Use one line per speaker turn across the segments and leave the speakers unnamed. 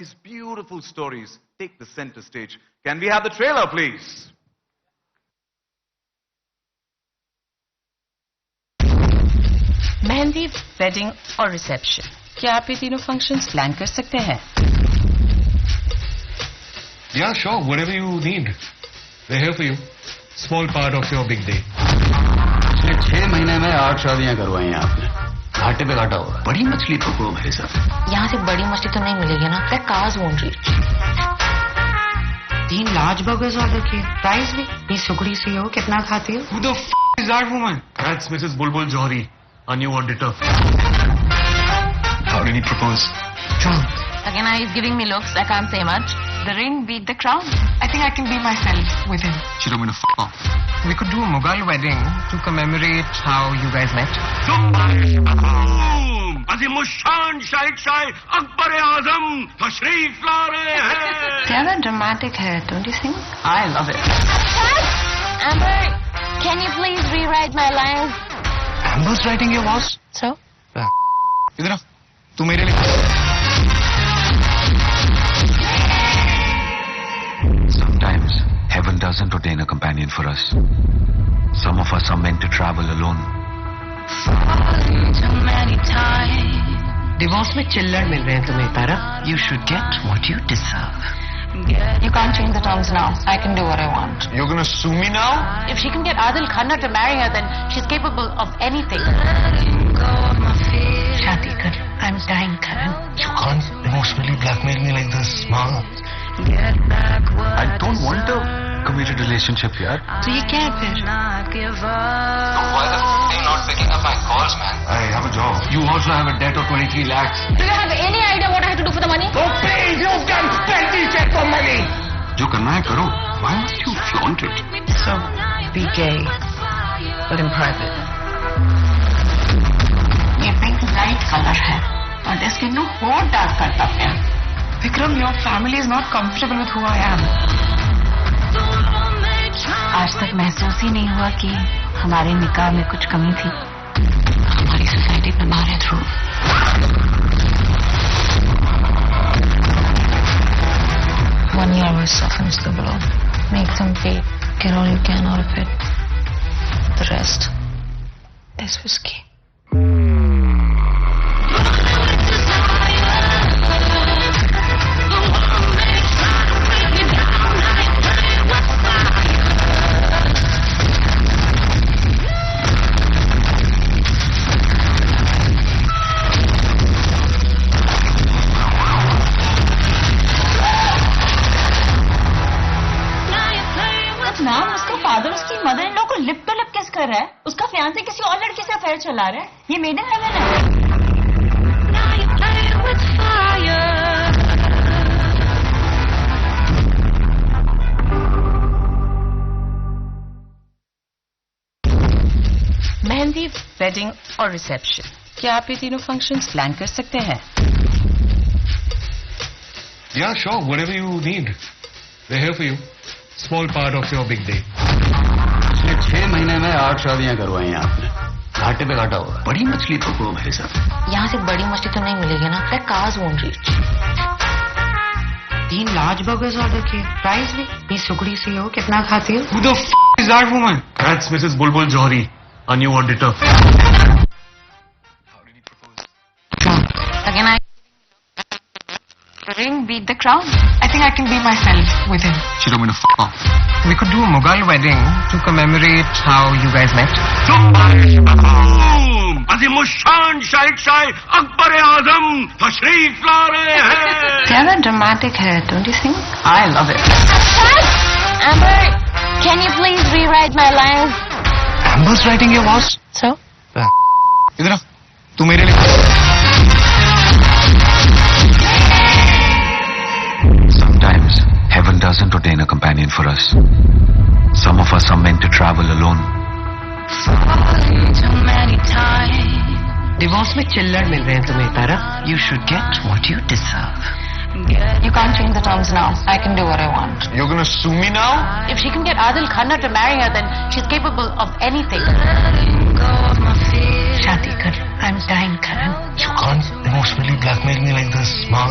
These beautiful stories take the center stage. Can we have the trailer, please?
Mehndi, wedding और reception, क्या आप ये तीनों फंक्शंस प्लान कर सकते हैं?
Yeah, sure. Whatever you need, we're here for you. Small part of your big day.
पिछले 6 महीने में 8 शादियां करवाई हैं आपने. घाटे पे घाटा हो रहा है. बड़ी मछली पकड़ो भाई साहब.
यहाँ से बड़ी मछली तो नहीं मिलेगी ना. That cars won't reach. 3 large burgers order किए. Price भी. ये सुगड़ी सी हो. कितना खाती हो?
Who the is that woman? That's Mrs. Bulbul Johri, our new auditor. How did he propose?
Drunk. Again, he's giving me looks. I can't say much. The ring beat the crown. I think I can be myself with him.
She told me to f off.
We could do a Mughal wedding to commemorate how you guys met.
अज़ीमुश्शान शहंशाह अकबर आज़म तशरीफ ला रहे हैं.
ज़्यादा dramatic है, don't you think?
I love it.
Amber, can you please rewrite my lines?
Amber's writing your boss?
So?
इधर आ. तू मेरे लिए.
Sometimes heaven doesn't ordain a companion for us. Some of us are meant to travel alone.
Divorce में चिल्लड़ मिल रहे हैं तुम्हें तारा. You should get what you deserve.
You can't change the terms now. I can do what I want.
You're gonna sue me now?
If she can get Adil to marry her, then she's capable of anything. Shadi kar. I'm dying, Karan.
You can't emotionally blackmail me like this, Ma.
I don't want a committed relationship here.
So you can't फिर?
So why the f*** are you not picking up my calls, man?
I have a job. You also have a debt of 23 lakhs.
Do you have any idea what I have to do for the money?
Oh, please, you can spend this check for money.
जो करना है करो. Why must you flaunt it?
So, be gay, but in private.
ये pink light color है और इसके no और dark करता है.
Vikram, your family is not comfortable with who I am.
आज तक महसूस ही नहीं हुआ कि हमारे निकाह में कुछ कमी थी. हमारी सोसाइटी पे मारे through. One year will soften the blow. Make them pay. Get all you can out of it. The rest is whiskey.
नाम उसका फादर उसकी मदर इन लॉ को लिप टू लिप किस कर रहा है. उसका फियांसे किसी और लड़के से अफेयर चला रहा है. ये मेड इन हेवन है. मेहंदी, वेडिंग और रिसेप्शन, क्या आप ये तीनों फंक्शंस प्लान कर सकते हैं?
Yeah, sure. Whatever you need, we're here for you. Small part of your big day.
पिछले 6 महीने में 8 शादियां करवाई हैं आपने. घाटे पे घाटा हो रहा है. बड़ी मछली पकड़ो भाई साहब.
यहाँ से बड़ी मछली तो नहीं मिलेगी ना. That cars won't reach. 3 large burgers order किए. Price भी. ये सुगड़ी सी हो. कितना खाती हो?
Who the is that woman? That's Mrs. Bulbul Johri, our new auditor. How did he propose?
Again, the ring beat the crown. I think I can be myself with him.
She told me to f off.
We could do a Mughal wedding to commemorate how you guys met.
अज़ीमुश्शान शहंशाह अकबर आज़म तशरीफ ला रहे हैं.
ज़्यादा dramatic है, don't you think?
I love it.
Amber, can you please rewrite my lines?
Amber's writing your boss?
So?
इधर आ. तू मेरे लिए.
Sometimes heaven doesn't ordain a companion for us. Some of us are meant to travel alone.
Divorce में चिल्लड़ मिल रहे हैं तुम्हें तारा. You should get what you deserve.
You can't change the terms now. I can do what I want.
You're gonna sue me now?
If she can get Adil to marry her, then she's capable of anything. Shadi kar. I'm dying, Karan.
You can't emotionally blackmail me like this, Ma.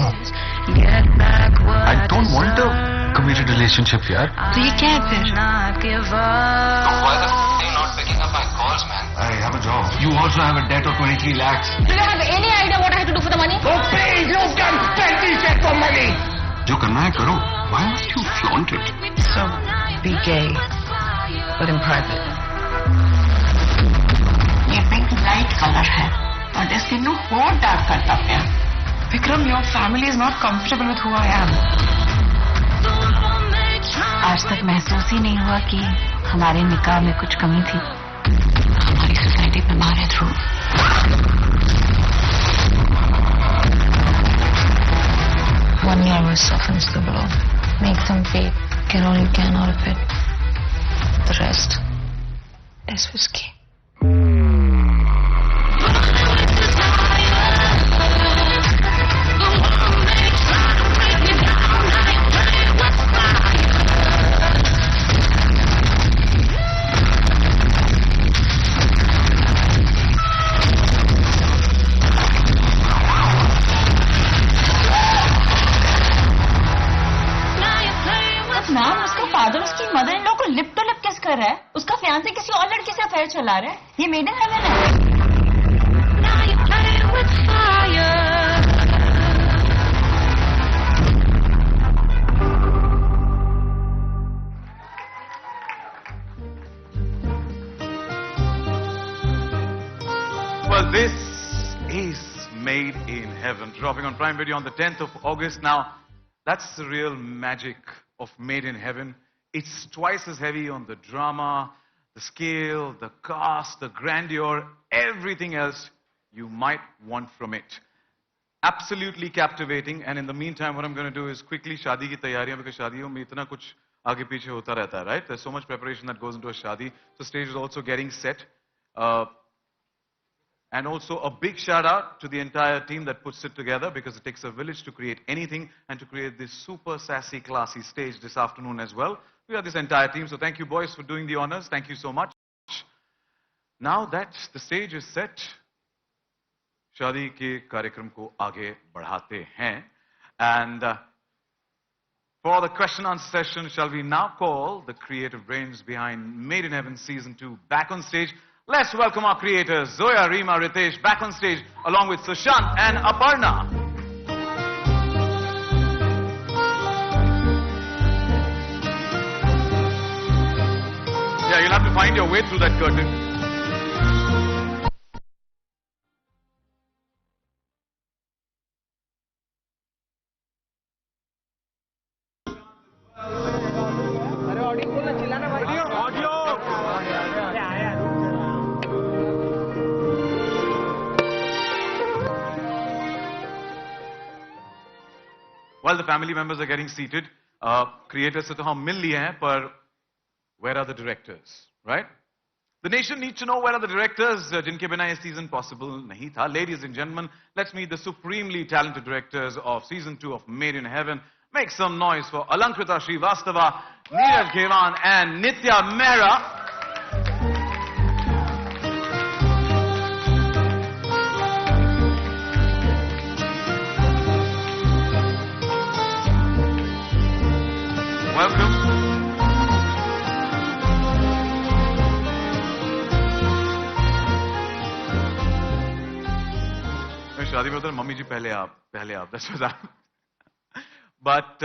I don't want a committed relationship, yaar.
तो ये क्या है फिर?
Why the f are you not picking up my calls, man?
I have a job. You also have a debt of 23 lakhs.
Do you have any idea what I have to do for the money?
Oh, please, you can spend this check for money.
जो करना है करो. Why must you flaunt it?
So, be gay, but in private.
ये pink light colour है और इसके नु और डार्क करता है.
Vikram, your family is not comfortable with who I am.
आज तक महसूस ही नहीं हुआ कि हमारे निकाह में कुछ कमी थी. हमारी सोसाइटी पे मारे through.
One nervous softens the blow. Make them pay. Get all you can out of it. The rest is whiskey.
Ma'am, उसका फादर उसकी मदर इन लॉ को लिप टू लिप किस कर रहा है. उसका फियांसे किसी और लड़की से अफेयर चला रहा है. ये मेड इन हेवन है.
Well, this is Made in Heaven, dropping on Prime Video on the 10th of August. Now, that's the real magic of Made in Heaven. It's twice as heavy on the drama, the scale, the cast, the grandeur, everything else you might want from it. Absolutely captivating. And in the meantime, what I'm going to do is quickly शादी की तैयारियां, because शादियों में इतना कुछ आगे पीछे होता रहता है, right? There's so much preparation that goes into a शादी. So stage is also getting set. And also a big shout out to the entire team that puts it together, because it takes a village to create anything and to create this super sassy, classy stage this afternoon as well. We have this entire team, so thank you boys for doing the honors. Thank you so much. Now that the stage is set, शादी के कार्यक्रम को आगे बढ़ाते हैं. And for the question answer session, shall we now call the creative brains behind Made in Heaven Season 2 back on stage? Let's welcome our creators, Zoya, Reema, Ritesh, back on stage, along with Sushant and Aparna. Yeah, you'll have to find your way through that curtain. While the family members are getting seated, creators से तो हम मिल लिए हैं, पर where are the directors, right? The nation needs to know where are the directors जिनके बिना ये season possible नहीं था. Ladies and gentlemen, let's meet the supremely talented directors of season 2 of Made in Heaven. Make some noise for Alankrita Srivastava, Neeraj Khewan and Nitya Mehra. Welcome. शादी में होता है mummy जी पहले आप. That's what I'm. But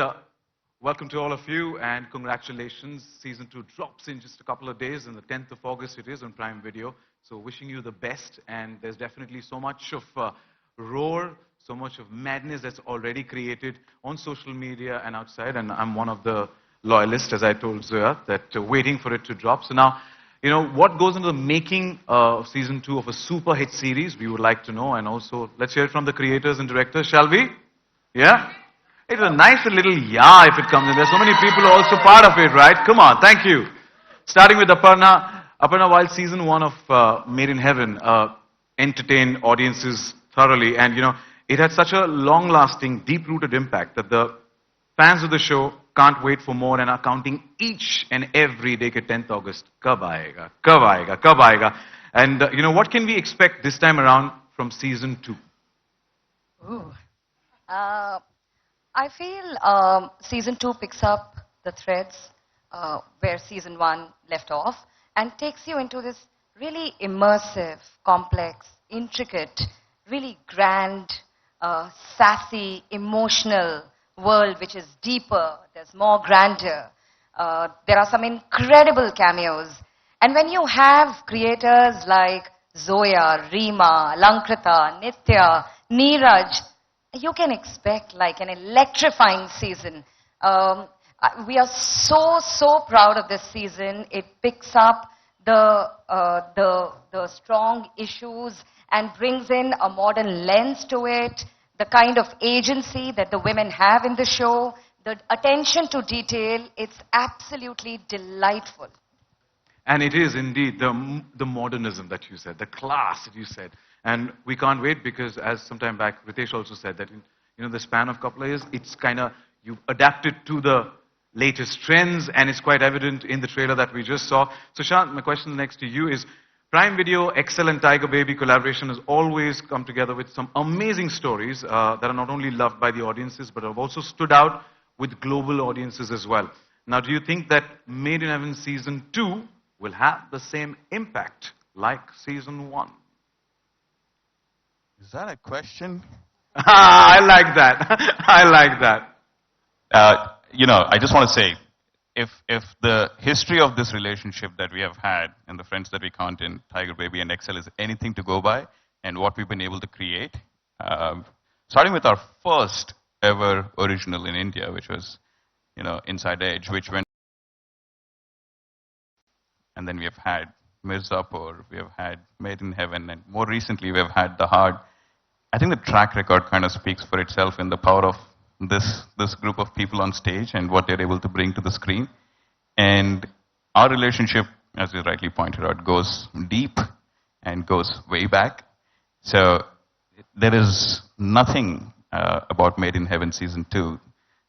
welcome to all of you and congratulations. Season 2 drops in just a couple of days, on the 10th of August it is on Prime Video. So wishing you the best, and there's definitely so much of roar, so much of madness that's already created on social media and outside, and I'm one of the loyalists, as I told Zoya, that waiting for it to drop. So now, you know, what goes into the making of season 2 of a super hit series, we would like to know. And also, let's hear it from the creators and directors, shall we? Yeah? It's a nice little yeah if it comes in. There's so many people who are also part of it, right? Come on, thank you. Starting with Aparna. Aparna, while season 1 of Made in Heaven entertained audiences thoroughly, and, you know, it had such a long-lasting, deep-rooted impact that the fans of the show can't wait for more and are counting each and every day ke 10th August. Kab aayega, kab aayega, kab aayega. And, you know, what can we expect this time around from season 2?
I feel season 2 picks up the threads where season 1 left off and takes you into this really immersive, complex, intricate, really grand, sassy, emotional world which is deeper, there's more grandeur. There are some incredible cameos. And when you have creators like Zoya, Reema, Lankrita, Nitya, Neeraj, you can expect like an electrifying season. We are so proud of this season. It picks up the strong issues and brings in a modern lens to it, the kind of agency that the women have in the show, the attention to detail. It's absolutely delightful.
And it is indeed the modernism that you said, the class that you said. And we can't wait because, as some time back, Ritesh also said that in the span of a couple of years, it's kind of, you've adapted to the latest trends, and it's quite evident in the trailer that we just saw. So, Shant, my question next to you is, Prime Video, Excel and Tiger Baby collaboration has always come together with some amazing stories that are not only loved by the audiences, but have also stood out with global audiences as well. Now, do you think that Made in Heaven Season 2 will have the same impact like Season 1?
Is that a question?
I like that. I like that.
I just want to say, if the history of this relationship that we have had and the friends that we count in Tiger Baby and Excel is anything to go by, and what we've been able to create, starting with our first ever original in India, which was, Inside Edge, which went, and then we have had Mirzapur, we have had Made in Heaven, and more recently we have had The Hard. I think the track record kind of speaks for itself in the power of this group of people on stage and what they're able to bring to the screen. And our relationship, as you rightly pointed out, goes deep and goes way back. So there is nothing about Made in Heaven Season 2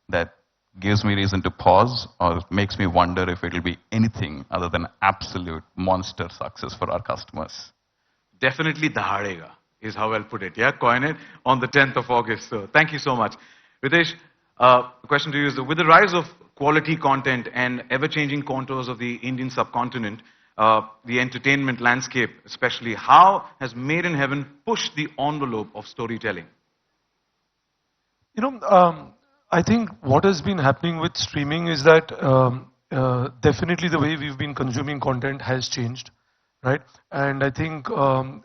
that gives me reason to pause or makes me wonder if it'll be anything other than absolute monster success for our customers.
Definitely dahadega is how I'll put it. Yeah, coin it on the 10th of August. So thank you so much. Ritesh, the question to you is, with the rise of quality content and ever-changing contours of the Indian subcontinent, the entertainment landscape especially, how has Made in Heaven pushed the envelope of storytelling?
I think what has been happening with streaming is that definitely the way we've been consuming content has changed, right? And I think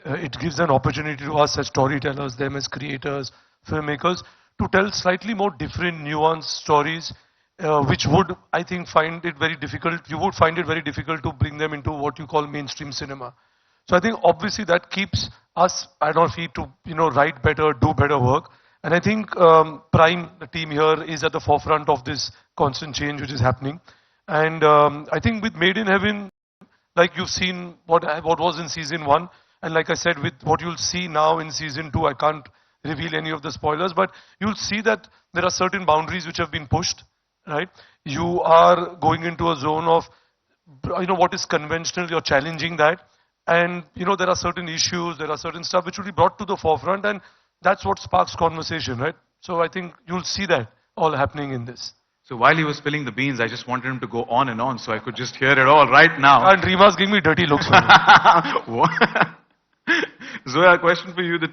it gives an opportunity to us as storytellers, them as creators, filmmakers, to tell slightly more different, nuanced stories, which would, I think, find it very difficult. You would find it very difficult to bring them into what you call mainstream cinema. So I think obviously that keeps us at our feet to, write better, do better work. And I think Prime, the team here, is at the forefront of this constant change which is happening. And I think with Made in Heaven, like you've seen what was in Season 1, and like I said, with what you'll see now in Season 2, I can't reveal any of the spoilers, but you'll see that there are certain boundaries which have been pushed, right? You are going into a zone of, what is conventional, you're challenging that. And, there are certain issues, there are certain stuff which will be brought to the forefront, and that's what sparks conversation, right? So I think you'll see that all happening in this.
So while he was spilling the beans, I just wanted him to go on and on so I could just hear it all right now.
And Reema's giving me dirty looks.
Zoya, a question for you. That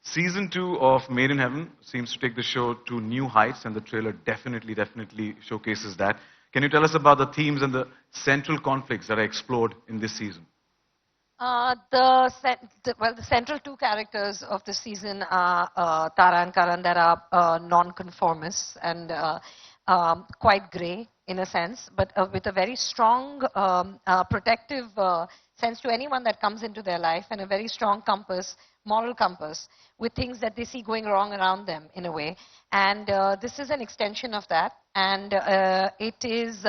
Season 2 of Made in Heaven seems to take the show to new heights, and the trailer definitely showcases that. Can you tell us about the themes and the central conflicts that are explored in this season?
The central two characters of the season are Tara and Karan, that are non-conformists and quite grey in a sense, but with a very strong protective sense to anyone that comes into their life, and a very strong compass, moral compass, with things that they see going wrong around them in a way. And this is an extension of that. And it is,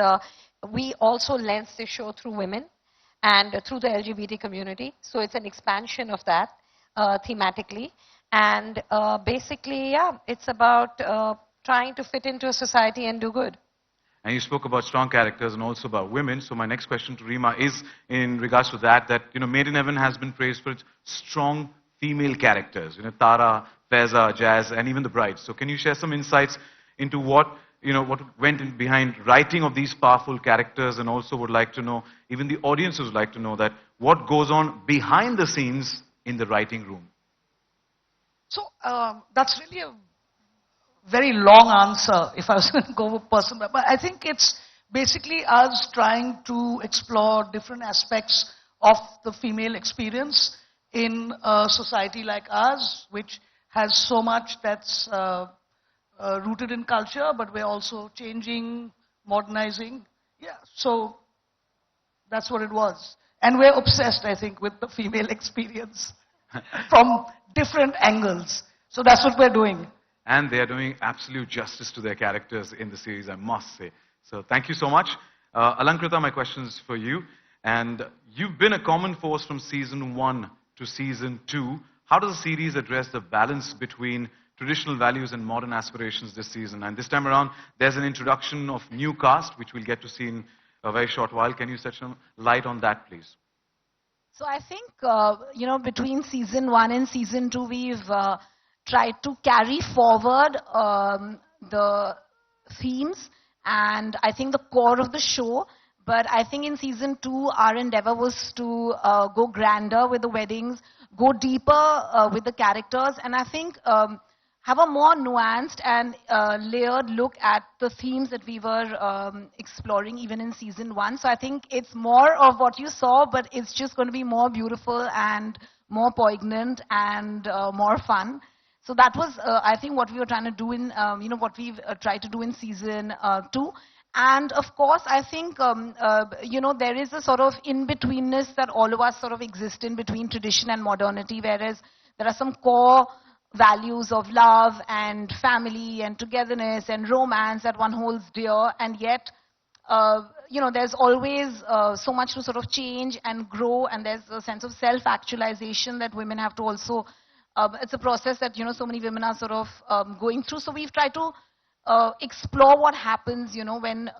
we also lens the show through women and through the LGBT community. So it's an expansion of that thematically. And basically, yeah, it's about trying to fit into a society and do good.
And you spoke about strong characters and also about women. So my next question to Reema is in regards to that, Made in Heaven has been praised for its strong female characters. Tara, Faiza, Jazz, and even the brides. So can you share some insights into what, what went in behind writing of these powerful characters, and also would like to know, even the audience would like to know that what goes on behind the scenes in the writing room.
So that's really a very long answer if I was going to go person, but I think it's basically us trying to explore different aspects of the female experience in a society like ours, which has so much that's rooted in culture, but we're also changing, modernizing. Yeah, so that's what it was. And we're obsessed, I think, with the female experience from different angles. So that's what we're doing.
And they are doing absolute justice to their characters in the series, I must say. So thank you so much. Alankrita, my question is for you. And you've been a common force from season 1 to season 2. How does the series address the balance between traditional values and modern aspirations this season? And this time around, there's an introduction of new cast, which we'll get to see in a very short while. Can you shed some light on that, please?
So I think, between season 1 and season 2, we've tried to carry forward the themes and I think the core of the show. But I think in season 2, our endeavor was to go grander with the weddings, go deeper with the characters, and I think have a more nuanced and layered look at the themes that we were exploring even in season 1. So I think it's more of what you saw, but it's just going to be more beautiful and more poignant and more fun. So that was, I think, what we were trying to do in, what we've tried to do in season 2. And of course, I think, there is a sort of in-betweenness that all of us sort of exist in between tradition and modernity, whereas there are some core values of love and family and togetherness and romance that one holds dear, and yet, there's always so much to sort of change and grow, and there's a sense of self-actualization that women have to also, it's a process that, so many women are sort of going through. So we've tried to explore what happens, when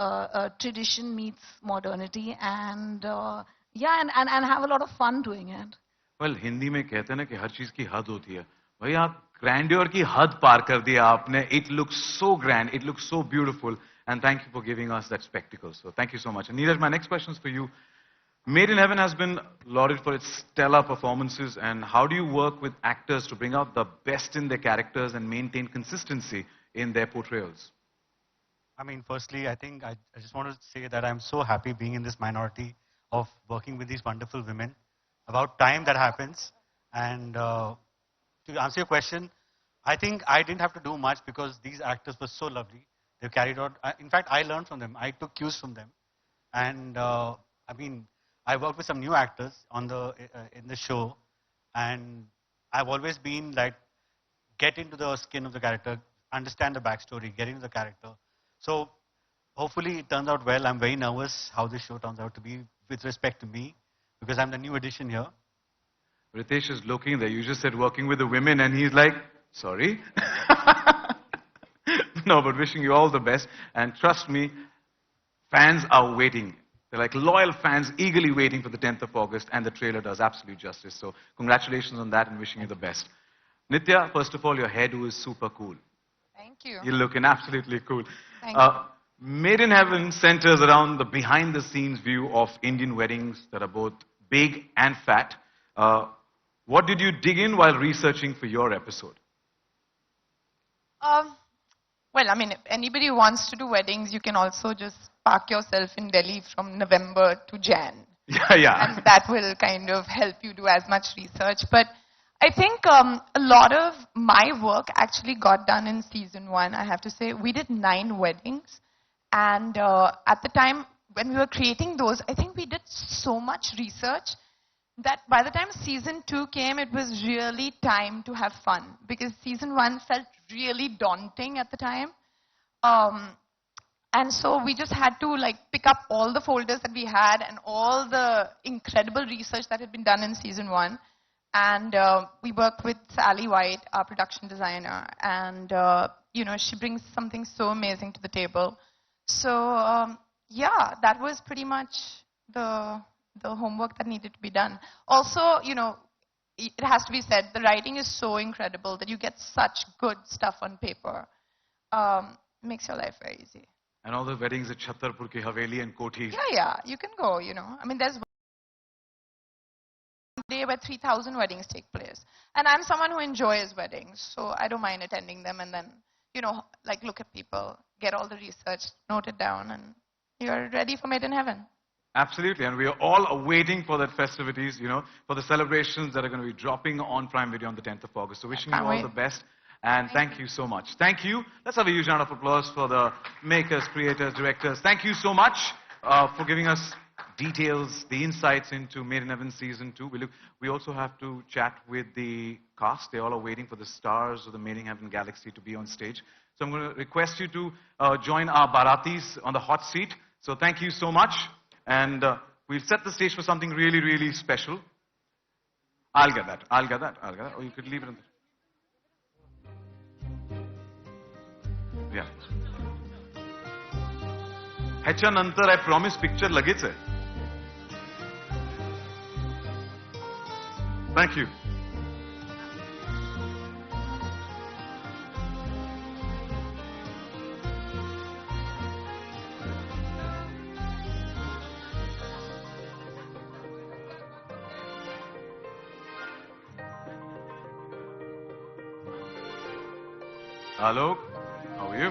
tradition meets modernity, and and have a lot of fun doing it.
Well, Hindi में कहते हैं ना कि हर चीज की हद होती है. भाई आप grandeur की हद पार कर दिया आपने. It looks so grand, it looks so beautiful, and thank you for giving us that spectacle. So thank you so much. And Neeraj, my next question is for you. Made in Heaven has been lauded for its stellar performances, and how do you work with actors to bring out the best in their characters and maintain consistency in their portrayals?
I mean, firstly, I think I just want to say that I'm so happy being in this minority of working with these wonderful women. About time that happens. And to answer your question, I think I didn't have to do much because these actors were so lovely. They carried out, in fact, I learned from them. I took cues from them. And I worked with some new actors on in the show, and I've always been like, get into the skin of the character, understand the backstory, get into the character. So hopefully it turns out well. I'm very nervous how this show turns out to be with respect to me, because I'm the new addition here.
Ritesh is looking there. You just said working with the women, and he's like, sorry. No, but wishing you all the best. And trust me, fans are waiting. They're like loyal fans, eagerly waiting for the 10th of August, and the trailer does absolute justice. So congratulations on that, and wishing you the best. Nitya, first of all, your hairdo is super cool.
Thank you.
You're looking absolutely cool.
Thank you.
Made in Heaven centers around the behind-the-scenes view of Indian weddings that are both big and fat. What did you dig in while researching for your episode?
Well, I mean, if anybody who wants to do weddings, you can also just park yourself in Delhi from November to Jan.
Yeah.
And that will kind of help you do as much research. But I think a lot of my work actually got done in season 1, I have to say. We did 9 weddings. And at the time when we were creating those, I think we did so much research that by the time season 2 came, it was really time to have fun. Because season 1 felt really daunting at the time. And so we just had to like pick up all the folders that we had and all the incredible research that had been done in season 1. And we worked with Sally White, our production designer. And, she brings something so amazing to the table. So, that was pretty much the homework that needed to be done. Also, it has to be said, the writing is so incredible that you get such good stuff on paper. It makes your life very easy.
And all the weddings at Chhattarpur ki Haveli and Kothi.
Yeah, you can go, you know. I mean, there's one day where 3,000 weddings take place. And I'm someone who enjoys weddings, so I don't mind attending them and then, you know, like look at people, get all the research, note it down, and you're ready for Made in Heaven.
Absolutely, and we are all waiting for that festivities, you know, for the celebrations that are going to be dropping on Prime Video on the 10th of August. So wishing you all the best, and thank you so much. Thank you. Let's have a huge round of applause for the makers, creators, directors. Thank you so much for giving us details, the insights into Made in Heaven Season 2. We also have to chat with the cast. They all are waiting for the stars of the Made in Heaven galaxy to be on stage. So I'm going to request you to join our Baratis on the hot seat. So thank you so much. And we'll set the stage for something really, really special. I'll get that. Or you could leave it in there. Yeah. ह्याच्यानंतर I promise picture लगेच आहे. Thank you. Hello, how are you?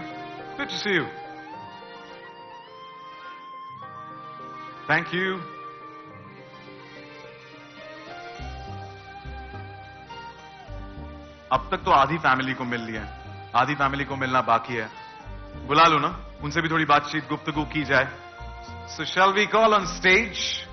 Good to see you. Thank you. अब तक तो आधी family को मिल लिया है, आधी फैमिली को मिलना बाकी है. बुला लो ना, उनसे भी थोड़ी बातचीत गुफ्तगू की जाए. So shall we call on stage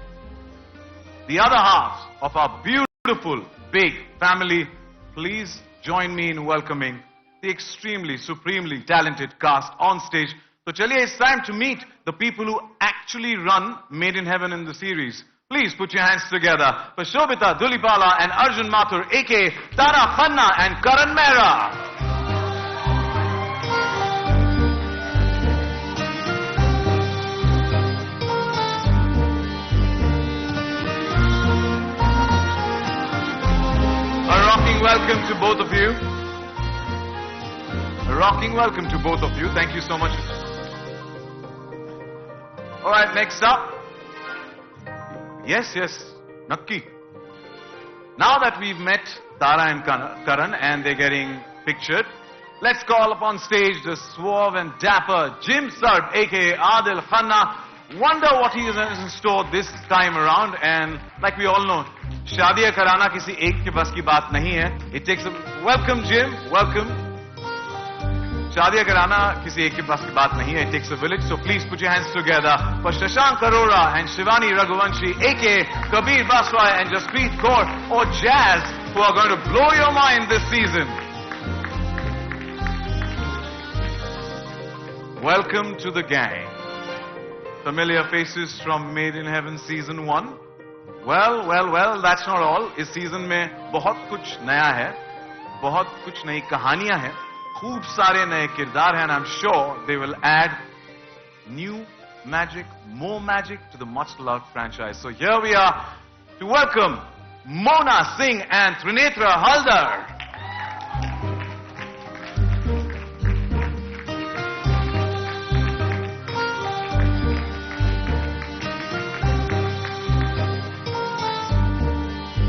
the other half of our beautiful, big family? Please join me in welcoming the extremely, supremely talented cast on stage. So chaliye, it's time to meet the people who actually run Made in Heaven in the series. Please put your hands together for Sobhita Dhulapia and Arjun Mathur, aka Tara Khanna and Karan Mehra. A rocking welcome to both of you. A rocking welcome to both of you. Thank you so much. All right, next up. Yes, Nakki. Now that we've met Tara and Karan and they're getting pictured, let's call upon stage the suave and dapper Jim Sarbh, aka Adil Khanna. Wonder what he is in store this time around. And like we all know, शादियां कराना किसी एक के बस की बात नहीं है. It takes a welcome, Jim. Welcome. शादियां कराना किसी एक के बस की बात नहीं है. It takes a village. So please put your hands together for Shashank Arora and Shivani Raghuvanshi, aka Kabir Baswai and Jaspreet Kaur, or Jazz, who are going to blow your mind this season. Welcome to the gang. Familiar faces from Made in Heaven Season 1. Well, that's not all. इस season में बहुत कुछ नया है, बहुत कुछ नई कहानियां हैं, खूब सारे नए किरदार हैं, and I'm sure they will add new magic, more magic to the much-loved franchise. So here we are to welcome Mona Singh and Trinetra Haldar.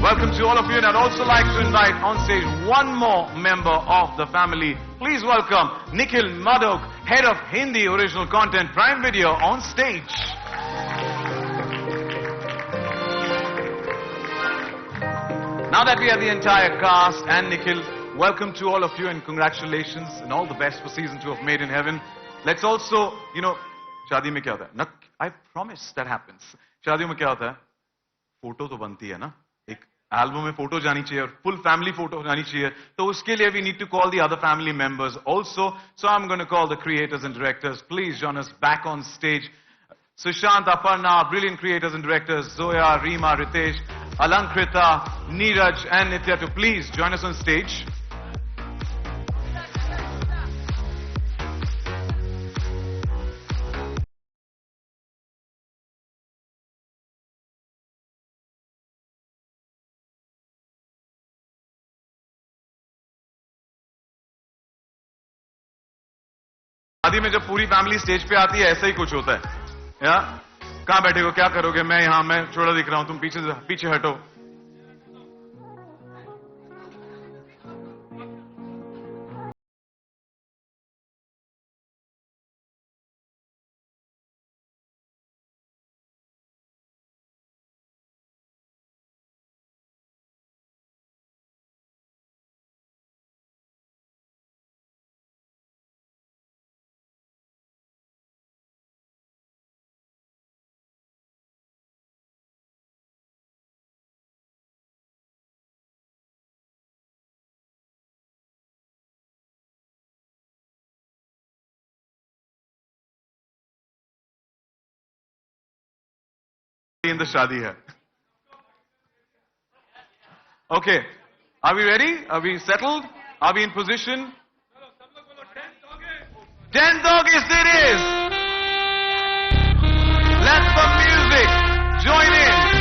Welcome to all of you, and I'd also like to invite on stage one more member of the family. Please welcome Nikhil Madhok, Head of Hindi Original Content Prime Video, on stage. Now that we have the entire cast and Nikhil, welcome to all of you and congratulations and all the best for Season 2 of Made in Heaven. Let's also, शादी में क्या होता है? I promise that happens. शादियों में क्या होता है? फोटो तो बनती है ना? एल्बम में फोटो जानी चाहिए और फुल फैमिली फोटो जानी चाहिए, तो उसके लिए we need to call the other family members also. So I'm going to call the creators and directors. Please join us back on stage. Sushant, Aparna, brilliant creators and directors, Zoya, Reema, Ritesh, Alankrita, Neeraj and Nitya to please join us on stage. शादी में जब पूरी family stage पे आती है ऐसा ही कुछ होता है या कहां बैठे हो क्या करोगे मैं यहां मैं छोटा दिख रहा हूं तुम पीछे हटो in the shadi hai. Okay, are we ready? Are we settled? Are we in position? 10th August it is. Let the music join in.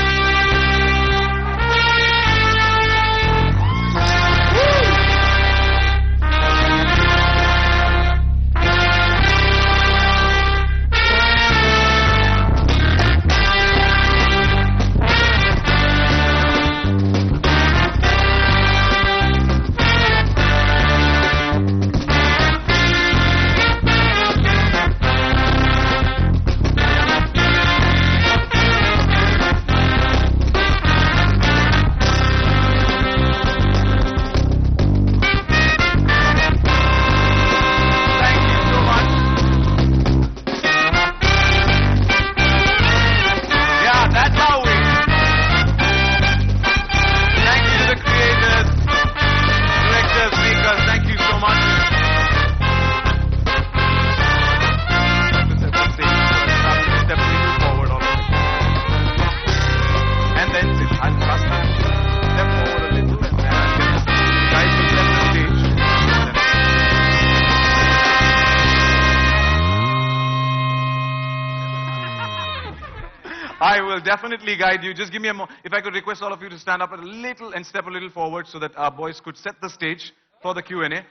I will definitely guide you. Just give me a moment. If I could request all of you to stand up a little and step a little forward so that our boys could set the stage for the Q&A.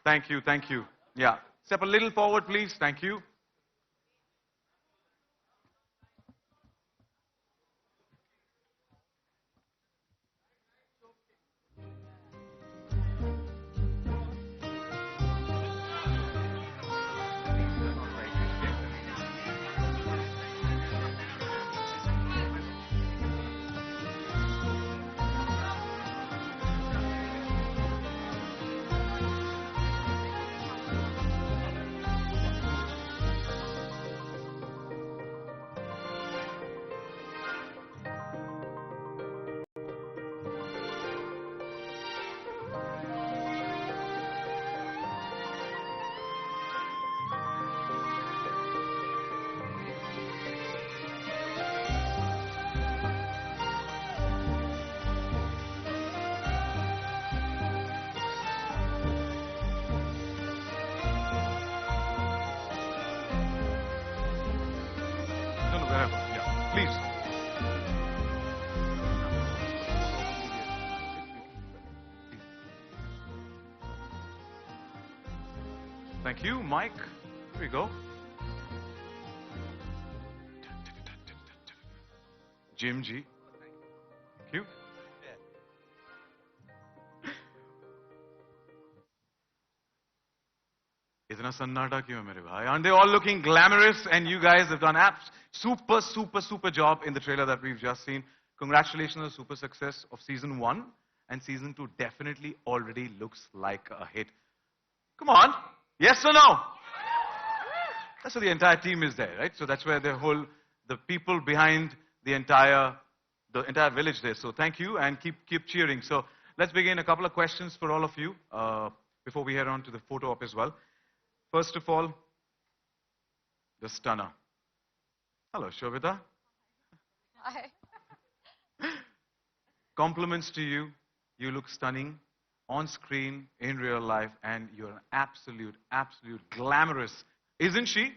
Thank you, thank you. Yeah. Step a little forward, please. Thank you. Yeah, please. Thank you, Mike. Here we go. Jim G. Thank you. Itna sannata kyun hai mere bhai? Aren't they all looking glamorous? And you guys have done super job in the trailer that we've just seen. Congratulations on the super success of season 1. And season 2 definitely already looks like a hit. Come on. Yes or no? That's why the entire team is there, right? So that's where the people behind the entire village there. So thank you and keep cheering. So let's begin. A couple of questions for all of you before we head on to the photo op as well. First of all, the stunner. Hello, Sobhita.
Hi.
Compliments to you. You look stunning on screen, in real life, and you're an absolute glamorous. Isn't she?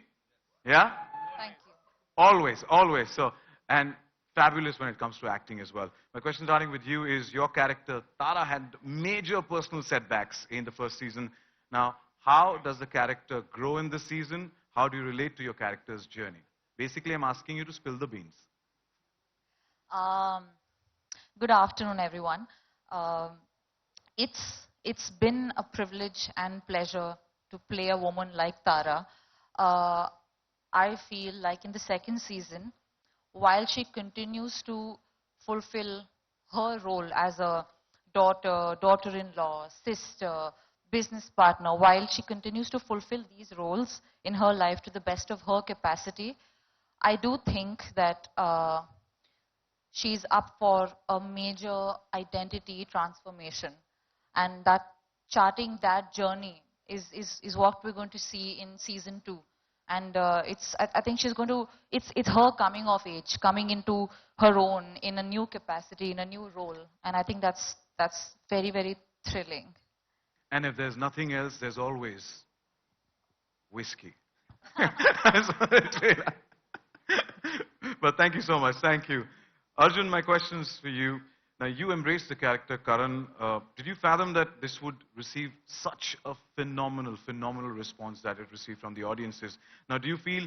Yeah?
Thank you.
Always. So, and fabulous when it comes to acting as well. My question starting with you is, your character, Tara, had major personal setbacks in the first season. Now, how does the character grow in this season? How do you relate to your character's journey? Basically, I'm asking you to spill the beans.
Good afternoon, everyone. It's been a privilege and pleasure to play a woman like Tara. I feel like in the second season, while she continues to fulfill her role as a daughter, daughter-in-law, sister, business partner, while she continues to fulfill these roles in her life to the best of her capacity, I do think that she's up for a major identity transformation. And that charting that journey is what we're going to see in season 2. And I think she's going to, it's her coming of age, coming into her own in a new capacity, in a new role. And I think that's very, very thrilling.
And if there's nothing else, there's always whiskey. But thank you so much. Thank you. Arjun, my question is for you. Now, you embraced the character, Karan. Did you fathom that this would receive such a phenomenal response that it received from the audiences? Now, do you feel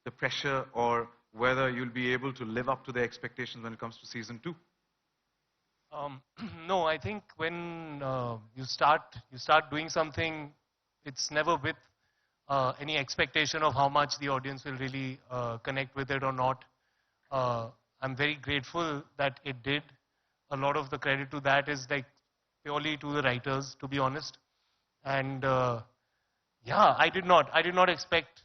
the pressure or whether you'll be able to live up to the expectations when it comes to season 2?
No, I think when you start doing something, it's never with any expectation of how much the audience will really connect with it or not. I'm very grateful that it did. A lot of the credit to that is like purely to the writers, to be honest. And yeah, I did not expect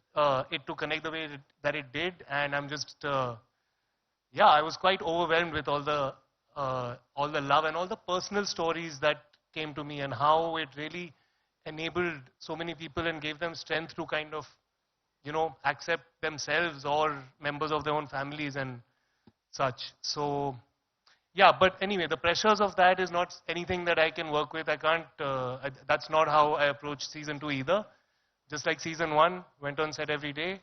it to connect the way that it did. And I'm just, yeah, I was quite overwhelmed with all the love and all the personal stories that came to me and how it really enabled so many people and gave them strength to kind of, you know, accept themselves or members of their own families and such. So, yeah, but anyway, the pressures of that is not anything that I can work with. I can't, that's not how I approach season 2 either. Just like season 1, went on set every day,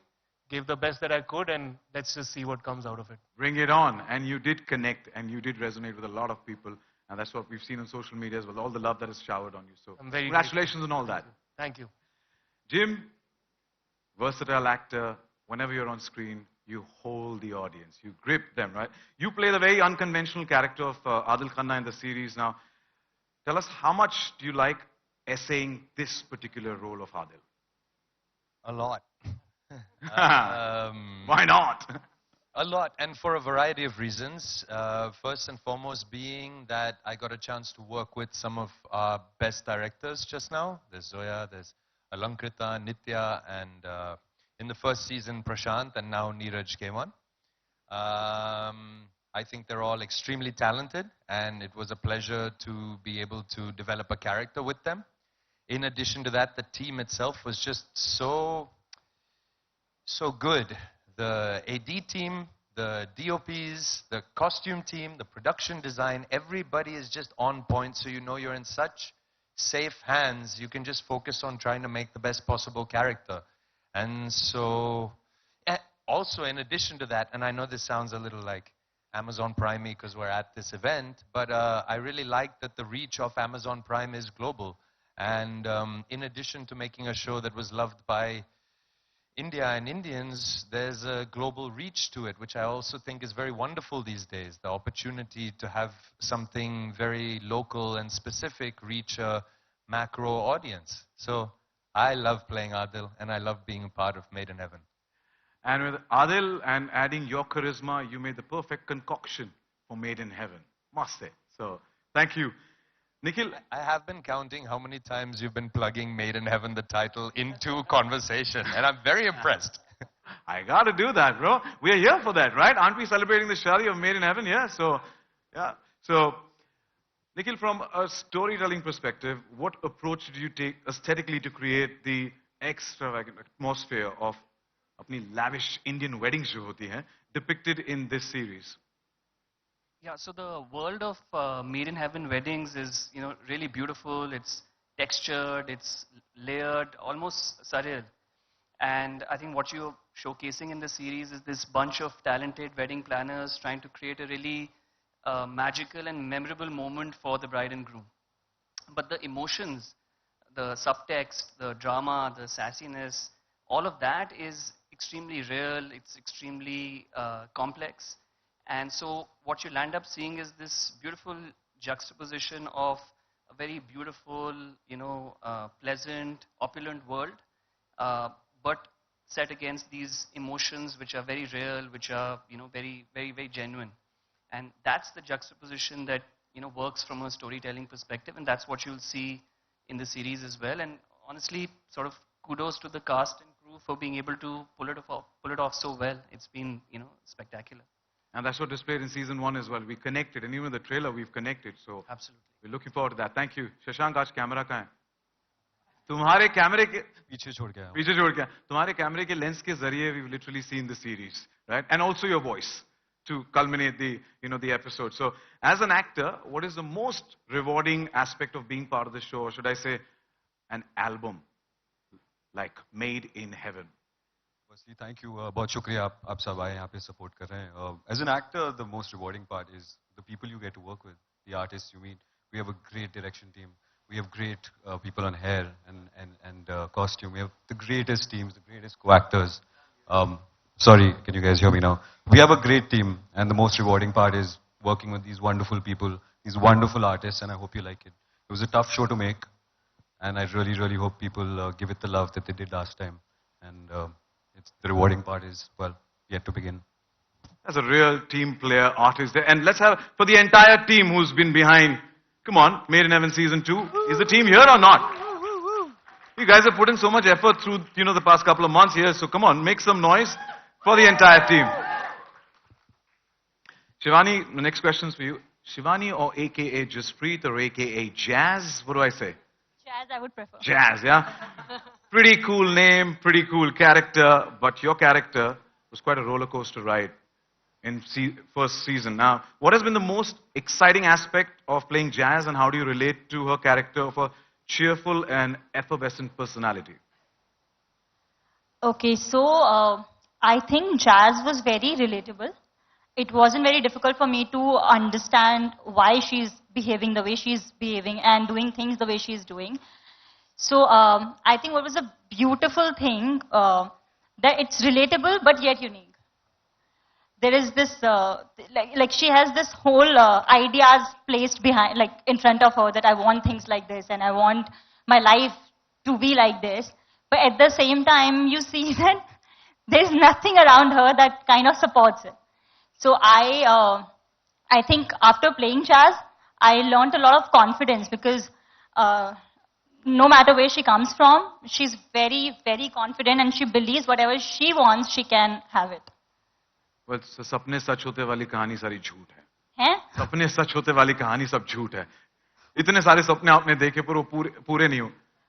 gave the best that I could, and let's just see what comes out of it.
Bring it on. And you did connect and you did resonate with a lot of people. And that's what we've seen on social media as well, all the love that is showered on you. So congratulations on all that.
Thank you.
Jim, versatile actor, whenever you're on screen, you hold the audience. You grip them, right? You play the very unconventional character of Adil Khanna in the series. Now, tell us, how much do you like essaying this particular role of Adil?
A lot.
Why not?
A lot, and for a variety of reasons. First and foremost being that I got a chance to work with some of our best directors just now. There's Zoya, there's Alankrita, Nitya, and in the first season, Prashant, and now Neeraj came on. I think they're all extremely talented, and it was a pleasure to be able to develop a character with them. In addition to that, the team itself was just so good. The AD team, the DOPs, the costume team, the production design, everybody is just on point, so you know you're in such safe hands. You can just focus on trying to make the best possible character. And so, also in addition to that, and I know this sounds a little like Amazon Prime because we're at this event, but I really like that the reach of Amazon Prime is global. And in addition to making a show that was loved by India and Indians, there's a global reach to it, which I also think is very wonderful these days. The opportunity to have something very local and specific reach a macro audience. So I love playing Adil, and I love being a part of Made in Heaven.
And with Adil and adding your charisma, you made the perfect concoction for Made in Heaven. Must say. So, thank you. Nikhil?
I have been counting how many times you've been plugging Made in Heaven, the title, into conversation, and I'm very impressed.
I got to do that, bro. We are here for that, right? Aren't we celebrating the Shadi of Made in Heaven? Yeah, so, yeah. So, Nikhil, from a storytelling perspective, what approach did you take aesthetically to create the extravagant atmosphere of apni lavish Indian weddings jo hoti hain, depicted in this series?
Yeah, so the world of Made in Heaven weddings is, really beautiful. It's textured, it's layered, almost surreal. And I think what you're showcasing in the series is this bunch of talented wedding planners trying to create a really magical and memorable moment for the bride and groom. But the emotions the subtext, the drama, the sassiness, all of that is extremely real, it's extremely complex. And so what you land up seeing is this beautiful juxtaposition of a very beautiful, pleasant, opulent world, but set against these emotions which are very real, which are, very, very, very genuine. And that's the juxtaposition that, works from a storytelling perspective, and that's what you'll see in the series as well. And honestly, sort of kudos to the cast and crew for being able to pull it off so well. It's been, spectacular.
And that's what displayed in season 1 as well. We connected, and even in the trailer, we've connected. So
absolutely,
we're looking forward to that. Thank you. Shashank, आज camera कहाँ है? तुम्हारे कैमरे के
पीछे छोड़ गया.
पीछे छोड़ गया. तुम्हारे कैमरे के लेंस के जरिए we've literally seen the series, right? And also your voice to culminate the, the episode. So as an actor, what is the most rewarding aspect of being part of the show? Or should I say an album like Made in Heaven?
Firstly, thank you. बहुत शुक्रिया आप सब आए यहाँ पे support कर रहे हैं. As an actor, the most rewarding part is the people you get to work with, the artists you meet. We have a great direction team. We have great people on hair and costume. We have the greatest teams, the greatest co-actors. Sorry, can you guys hear me now? We have a great team, and the most rewarding part is working with these wonderful people, these wonderful artists, and I hope you like it. It was a tough show to make, and I really, really hope people give it the love that they did last time. And the rewarding part is, well, yet to begin.
As a real team player, artist there. And let's have, for the entire team who's been behind, come on, Made in Heaven Season 2. Is the team here or not? You guys have put in so much effort through, the past couple of months here, so come on, make some noise for the entire team. Shivani, the next question's for you. Shivani or AKA Jaspreet or AKA Jazz? What do I say?
Jazz, I would prefer.
Jazz, yeah? Pretty cool name, pretty cool character, but your character was quite a roller coaster ride in first season. Now, what has been the most exciting aspect of playing Jazz, and how do you relate to her character of a cheerful and effervescent personality?
Okay, so I think Jazz was very relatable. It wasn't very difficult for me to understand why she's behaving the way she's behaving and doing things the way she's doing. So I think what was a beautiful thing, that it's relatable but yet unique. There is this, like she has this whole ideas placed behind, like in front of her, that I want things like this and I want my life to be like this. But at the same time, you see that there's nothing around her that kind of supports it. So I think after playing Jazz, I learned a lot of confidence, because no matter where she comes from, she's very, very confident, and she believes whatever she wants, she can have it.
Well, सपने सच होते वाली कहानी सारी झूठ है.
हैं?
सपने सच होते वाली कहानी सब झूठ है. इतने सारे सपने आपने देखे पर वो पूरे नहीं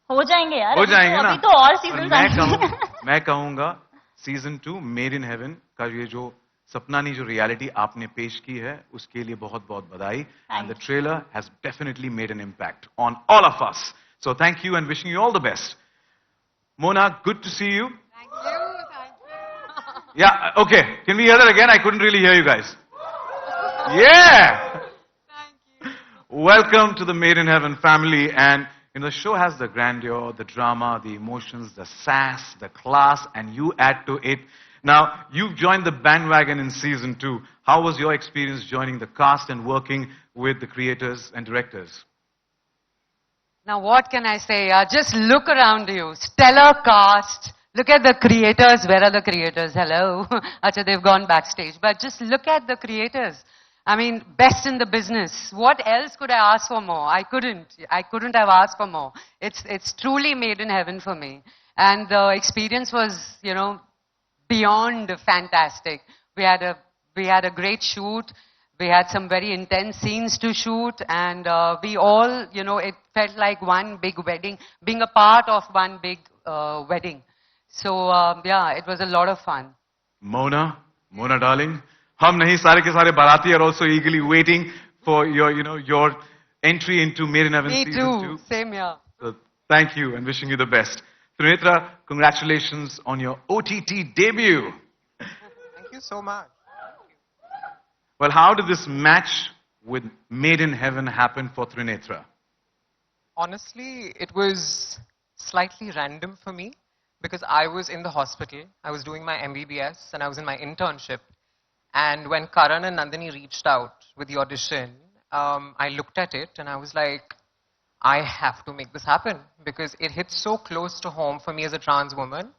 हो जाएंगे यार.
हो जाएंगे ना.
अभी तो और सीजन आएंगे.
मैं कहूँगा सीजन 2 मेड इन हेवन का ये जो सपना नहीं, जो रियलिटी आपने पेश की है, उसके लिए बहुत बहुत बधाई. And the trailer has definitely made an impact on all of us. So thank you and wishing you all the best. Mona, good to see you.
Thank you.
Yeah, okay. Can we hear that again? I couldn't really hear you guys. Yeah!
Thank you.
Welcome to the Made in Heaven family. And the show has the grandeur, the drama, the emotions, the sass, the class, and you add to it. Now, you've joined the bandwagon in season 2. How was your experience joining the cast and working with the creators and directors?
Now, what can I say? Just look around you. Stellar cast. Look at the creators. Where are the creators? Hello. Acha, they've gone backstage. But just look at the creators. I mean, best in the business. What else could I ask for more? I couldn't have asked for more. It's truly Made in Heaven for me. And the experience was, beyond fantastic. We had a great shoot. We had some very intense scenes to shoot, and we all, it felt like one big wedding, being a part of one big wedding. So, yeah, it was a lot of fun.
Mona darling, hum nahi, sare ke sare barati are also eagerly waiting for your, your entry into Made in Heaven season 2.
Me too, same here.
So, thank you and wishing you the best. Trinetra, congratulations on your OTT debut.
Thank you so much.
Well, how did this match with Made in Heaven happen for Trinetra?
Honestly, it was slightly random for me because I was in the hospital. I was doing my MBBS and I was in my internship. And when Karan and Nandini reached out with the audition, I looked at it and I was like, I have to make this happen because it hits so close to home for me as a trans woman.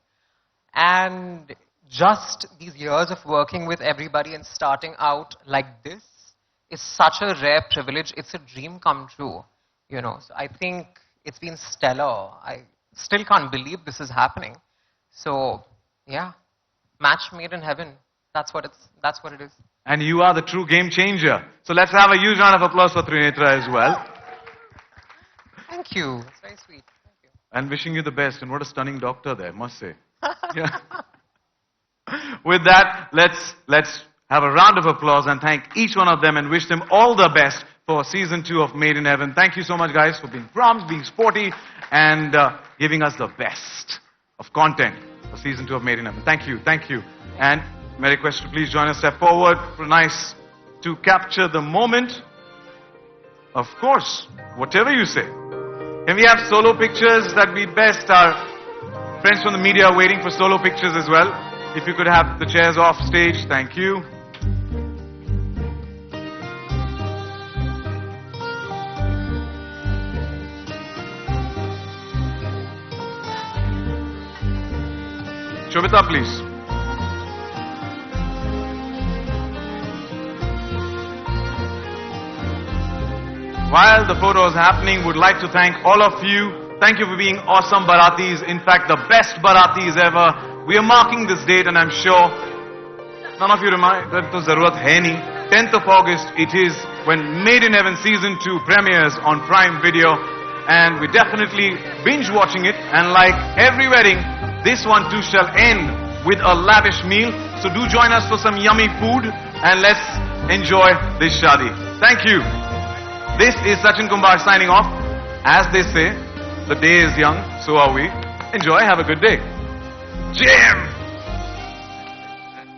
And just these years of working with everybody and starting out like this is such a rare privilege. It's a dream come true, you know. So I think it's been stellar. I still can't believe this is happening. So yeah, match made in heaven. That's what it is.
And you are the true game changer. So let's have a huge round of applause for Trinetra as well.
Thank you. It's very sweet.
And wishing you the best. And what a stunning doctor there, must say. Yeah. With that, let's have a round of applause and thank each one of them and wish them all the best for season 2 of Made in Heaven. Thank you so much, guys, for being prompt, being sporty, and giving us the best of content for season 2 of Made in Heaven. Thank you, thank you. And may I request you to please join us, step forward for nice to capture the moment. Of course, whatever you say. Can we have solo pictures? That'd be best. Our friends from the media are waiting for solo pictures as well. If you could have the chairs off stage, thank you. Sobhita, please. While the photo is happening, would like to thank all of you. Thank you for being awesome Baratis. In fact, the best Baratis ever. We are marking this date and I'm sure none of you remind that to zarurat hai nahi. 10th of August it is when Made in Heaven Season 2 premieres on Prime Video. And we definitely binge watching it. And like every wedding, this one too shall end with a lavish meal. So do join us for some yummy food and let's enjoy this shadi. Thank you. This is Sachin Kumbar signing off. As they say, the day is young, so are we. Enjoy, have a good day. Jim!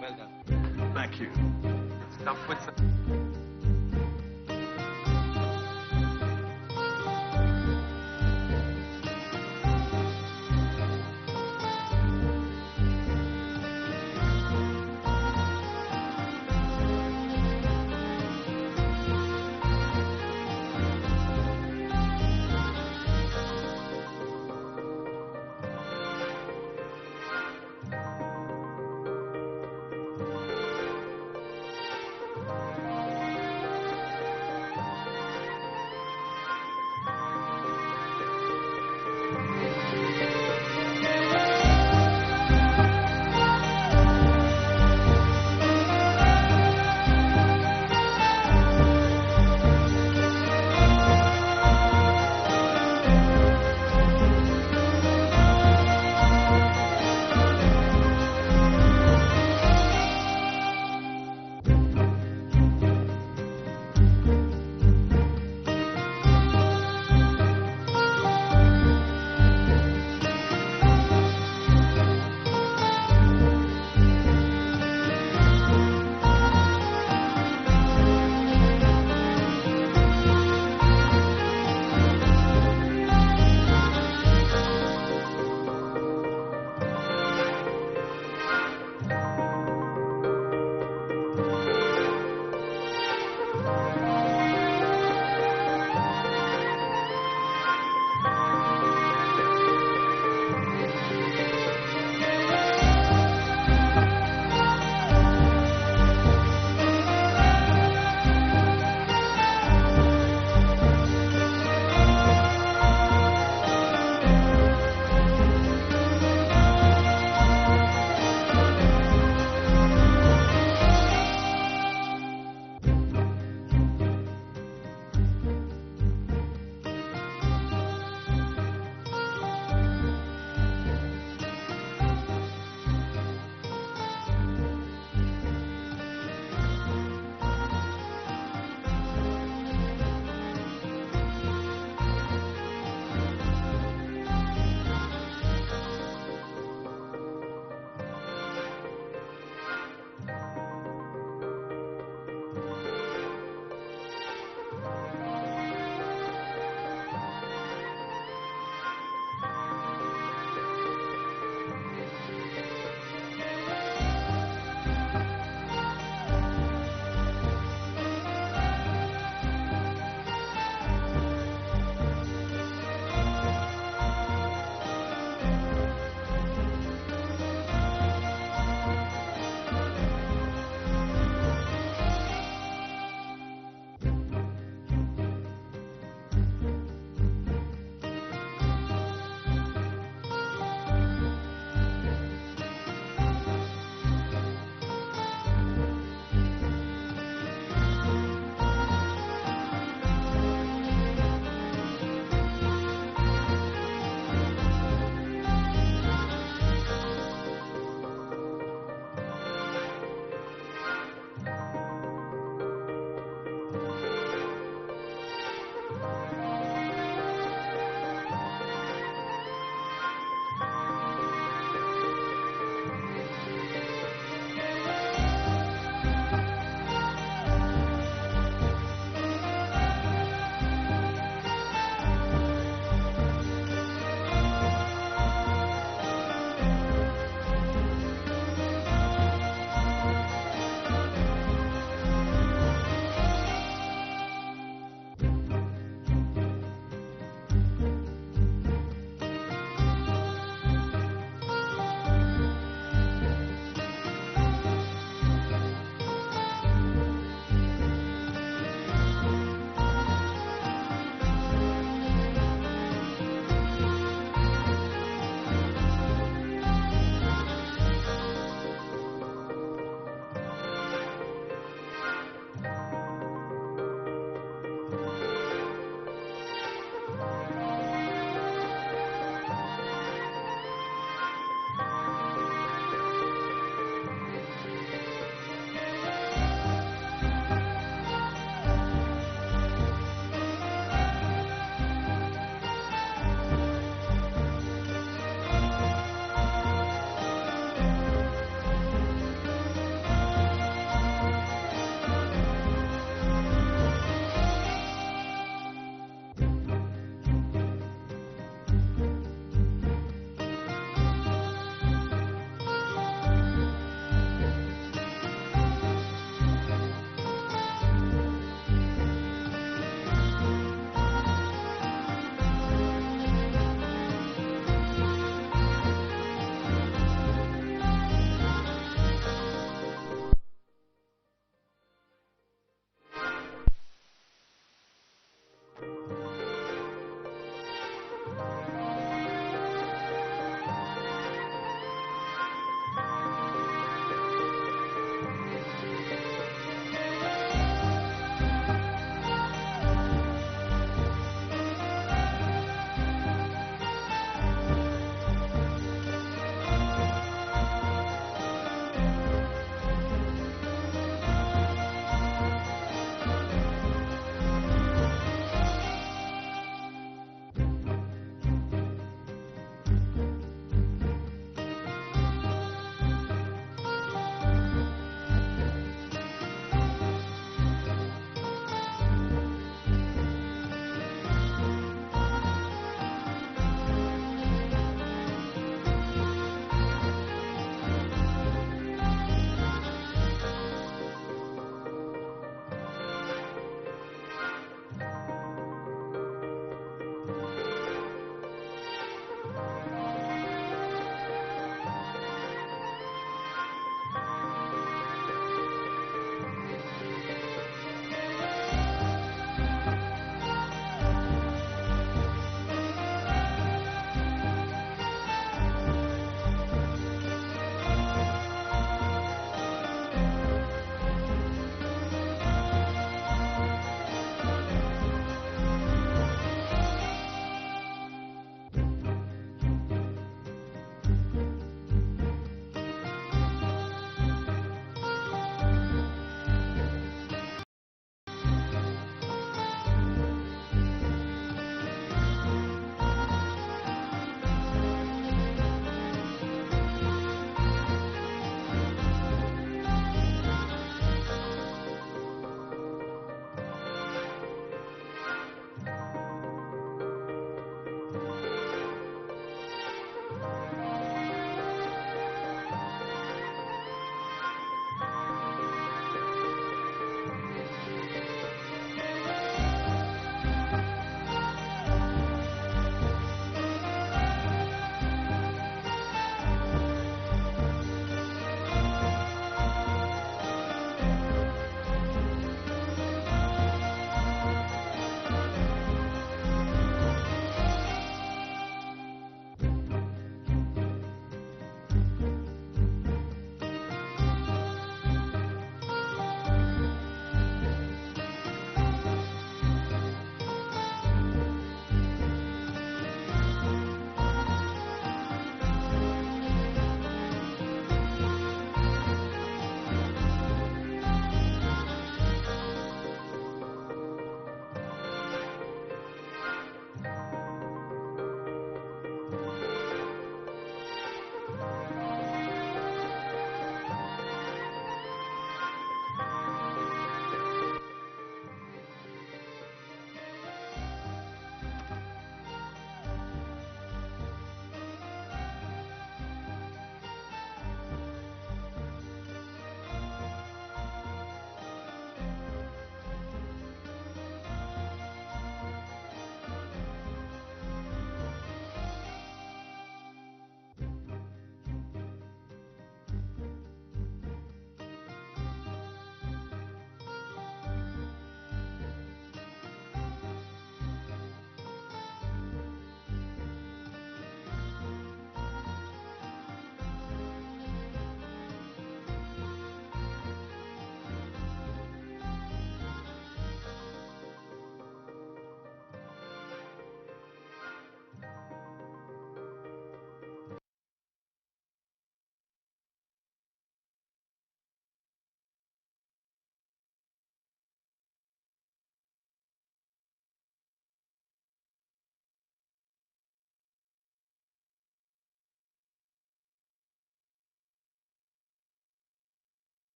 Well done. Thank you. Stop with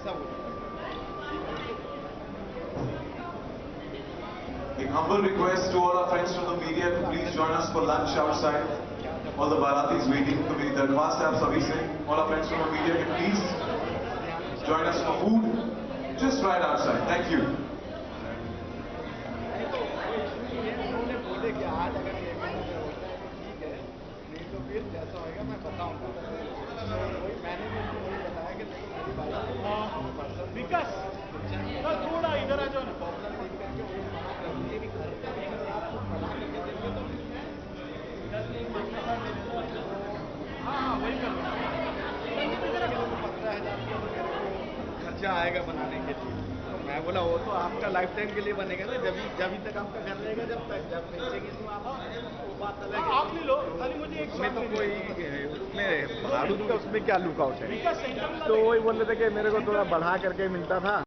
A humble request to all our friends from the media to please join us for lunch outside. All the Baratis waiting to be the fast have sabhi se. All our friends from the media can please join us for food just right outside. Thank you.
विकास थोड़ा इधर आ जाओ ना वही करो खर्चा आएगा बनाने के लिए मैं बोला वो तो आपका लाइफ टाइम के लिए बनेगा ना जब तक आपका घर रहेगा जब बेचेंगे तो आप वो बात अलग है आप ले लो खाली मुझे एक में तो कोई उसमें भाड़ू का उसमें क्या लुकआउट है तो वही बोल रहे थे कि मेरे को थोड़ा बढ़ा करके मिलता था